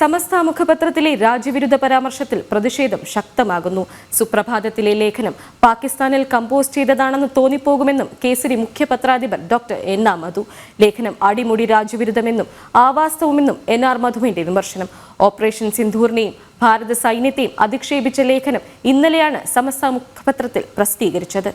സമസ്ത മുഖപത്രത്തിലെ രാജ്യവിരുദ്ധ പരാമർശത്തിൽ പ്രതിഷേധം ശക്തമാകുന്നു. സുപ്രഭാതത്തിലെ ലേഖനം പാകിസ്ഥാനിൽ കമ്പോസ് ചെയ്തതാണെന്ന് തോന്നിപ്പോകുമെന്നും കേസരി മുഖ്യപത്രാധിപർ ഡോക്ടർ എൻ.ആർ. മധു. ലേഖനം അടിമുടി രാജ്യവിരുദ്ധമെന്നും അവാസ്തവമെന്നും എൻ.ആർ. മധുവിന്റെ വിമർശനം. ഓപ്പറേഷൻ സിന്ദൂറിനെയും ഭാരത സൈന്യത്തെയും അധിക്ഷേപിച്ച ലേഖനം ഇന്നലെയാണ് സമസ്ത മുഖപത്രത്തിൽ പ്രസിദ്ധീകരിച്ചത്.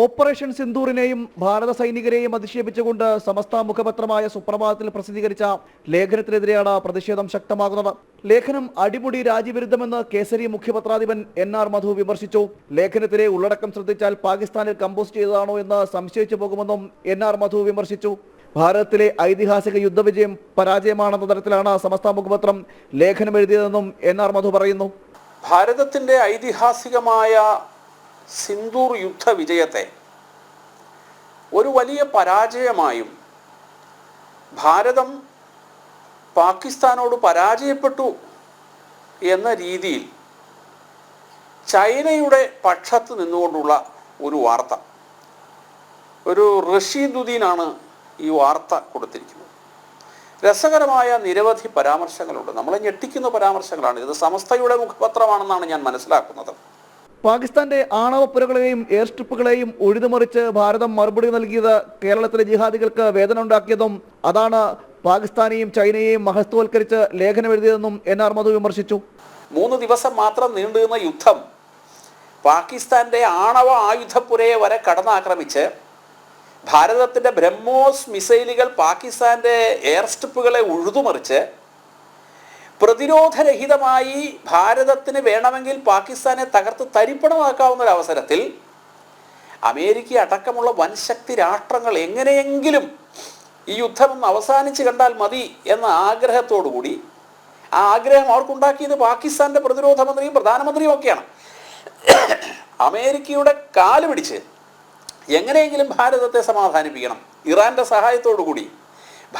ഓപ്പറേഷൻ സിന്ദൂറിനെയും ഭാരത സൈനികരെയും അധിക്ഷേപിച്ചുകൊണ്ട് സമസ്ത മുഖപത്രമായ സുപ്രഭാതത്തിൽ പ്രസിദ്ധീകരിച്ച ലേഖനത്തിനെതിരെയാണ് പ്രതിഷേധം ശക്തമാകുന്നത്. ലേഖനം അടിമുടി രാജ്യവിരുദ്ധമെന്ന് കേസരി മുഖ്യപത്രാധിപൻ എൻ.ആർ. മധു വിമർശിച്ചു. ലേഖനത്തിലെ ഉള്ളടക്കം ശ്രദ്ധിച്ചാൽ പാകിസ്ഥാനിൽ കമ്പോസ് ചെയ്തതാണോ എന്ന് സംശയിച്ചു പോകുമെന്നും എൻ.ആർ. മധു വിമർശിച്ചു. ഭാരതത്തിലെ ഐതിഹാസിക യുദ്ധവിജയം പരാജയമാണെന്ന തരത്തിലാണ് സമസ്ത മുഖപത്രം ലേഖനം എഴുതിയതെന്നും എൻ.ആർ. മധു പറയുന്നു. ഭാരതത്തിന്റെ ഐതിഹാസികമായ സിന്ദൂർ യുദ്ധവിജയത്തെ ഒരു വലിയ പരാജയമായും ഭാരതം പാകിസ്ഥാനോട് പരാജയപ്പെട്ടു എന്ന രീതിയിൽ ചൈനയുടെ പക്ഷത്ത് നിന്നുകൊണ്ടുള്ള ഒരു വാർത്ത, ഒരു റഷീദുദ്ദീനാണ് ഈ വാർത്ത കൊടുത്തിരിക്കുന്നത്. രസകരമായ നിരവധി പരാമർശങ്ങളുണ്ട്. നമ്മളെ ഞെട്ടിക്കുന്ന പരാമർശങ്ങളാണ്. ഇത് സമസ്തയുടെ മുഖപത്രമാണെന്നാണ് ഞാൻ മനസ്സിലാക്കുന്നത്. പാകിസ്ഥാന്റെ ആണവപ്പുരകളെയും എയർ സ്ട്രിപ്പുകളെയും ഉഴുതുമറിച്ച് ഭാരതം മറുപടി നൽകിയത് കേരളത്തിലെ ജിഹാദികൾക്ക് വേദന ഉണ്ടാക്കിയതും അതാണ് പാകിസ്ഥാനെയും ചൈനയെയും മഹത്വവൽക്കരിച്ച് ലേഖനം എഴുതിയതെന്നും എൻ.ആർ. മധു വിമർശിച്ചു. 3 ദിവസം മാത്രം നീണ്ടുനിന്ന യുദ്ധം പാകിസ്ഥാന്റെ ആണവ ആയുധപ്പുരയെ വരെ കടന്നാക്രമിച്ച് ഭാരതത്തിന്റെ ബ്രഹ്മോസ് മിസൈലുകൾ പാകിസ്ഥാന്റെ എയർ സ്ട്രിപ്പുകളെ ഉഴുതുമറിച്ച് പ്രതിരോധരഹിതമായി ഭാരതത്തിന് വേണമെങ്കിൽ പാകിസ്ഥാനെ തകർത്ത് തരിപ്പണമാക്കാവുന്ന ഒരു അവസരത്തിൽ അമേരിക്ക അടക്കമുള്ള വൻശക്തി രാഷ്ട്രങ്ങൾ എങ്ങനെയെങ്കിലും ഈ യുദ്ധം ഒന്ന് അവസാനിച്ച് കണ്ടാൽ മതി എന്ന ആഗ്രഹത്തോടുകൂടി, ആ ആഗ്രഹം അവർക്കുണ്ടാക്കിയത് പാകിസ്ഥാന്റെ പ്രതിരോധ മന്ത്രിയും പ്രധാനമന്ത്രിയും ഒക്കെയാണ്. അമേരിക്കയുടെ കാല് പിടിച്ച് എങ്ങനെയെങ്കിലും ഭാരതത്തെ സമാധാനിപ്പിക്കണം. ഇറാന്റെ സഹായത്തോടു കൂടി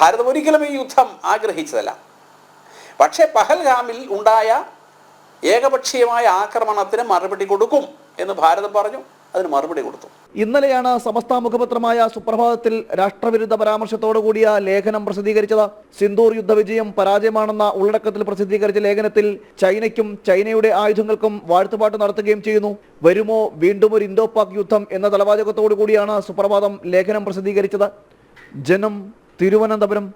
ഭാരതം ഒരിക്കലും ഈ യുദ്ധം ആഗ്രഹിച്ചതല്ല. പക്ഷേ പഹൽഗാമിൽ ഉണ്ടായ ഏകപക്ഷീയമായ ആക്രമണത്തിന് മറുപടി കൊടുക്കും എന്ന് ഭാരതം പറഞ്ഞു. അതിന് മറുപടി കൊടുത്തു. ഇന്നലെയാണ് സമസ്ത മുഖപത്രമായ സുപ്രഭാതത്തിൽ രാഷ്ട്രവിരുദ്ധ പരാമർശത്തോടു കൂടിയ ലേഖനം പ്രസിദ്ധീകരിച്ചത്. സിന്ദൂർ യുദ്ധവിജയം പരാജയമാണെന്ന ഉള്ളടക്കത്തിൽ പ്രസിദ്ധീകരിച്ച ലേഖനത്തിൽ ചൈനയ്ക്കും ചൈനയുടെ ആയുധങ്ങൾക്കും വാഴ്ത്തുപാട്ട് നടത്തുകയും ചെയ്യുന്നു. വരുമോ വീണ്ടും ഒരു ഇന്തോ പാക് യുദ്ധം എന്ന തലവാചകത്തോടു കൂടിയാണ് സുപ്രഭാതം ലേഖനം പ്രസിദ്ധീകരിച്ചത്. ജനം, തിരുവനന്തപുരം.